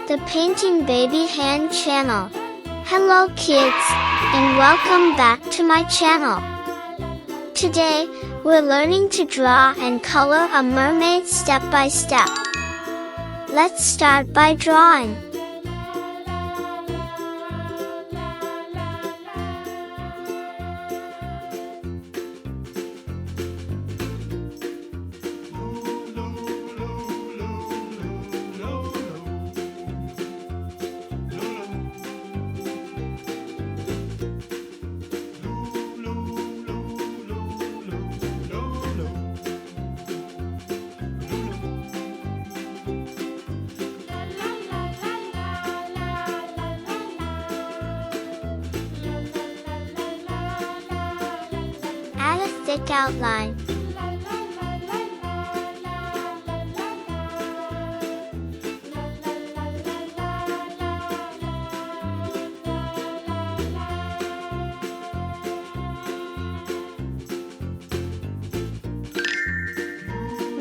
the Painting Baby Hand channel. Hello kids, and welcome back to my channel. Today, we're learning to draw and color a mermaid step by step. Let's start by drawing. Add a thick outline.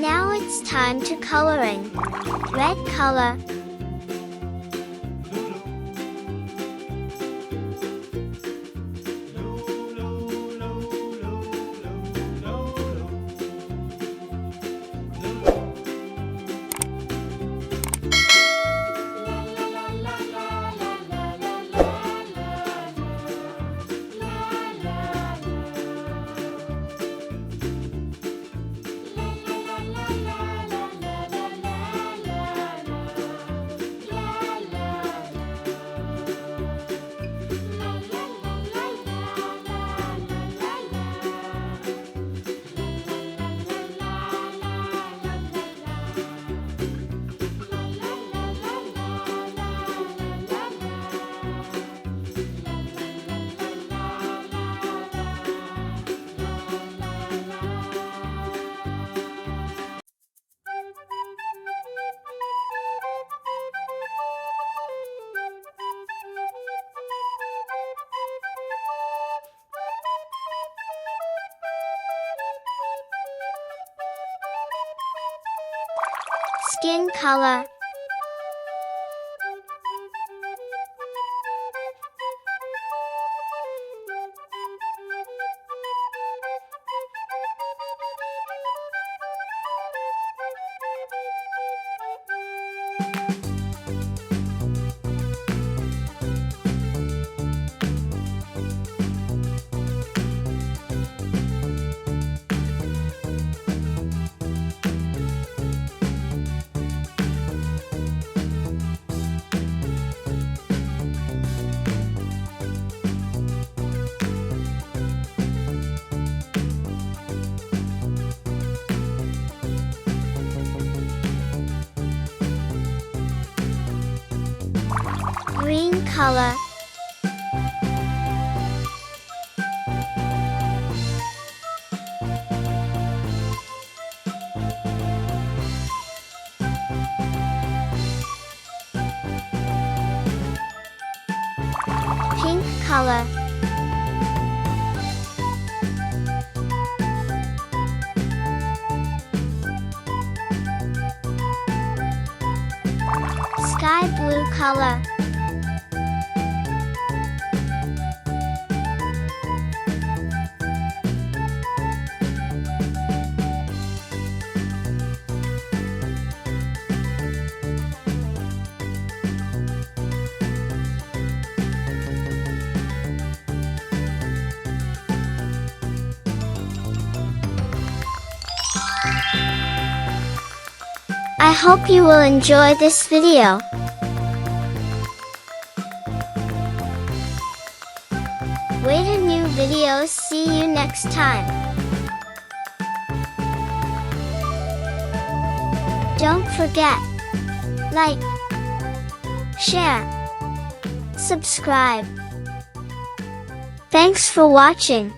Now it's time to coloring. Red color. Skin color. Green color. Pink color. Sky blue color. I hope you will enjoy this video. Wait a new video. See you next time. Don't forget, like, share, subscribe. Thanks for watching.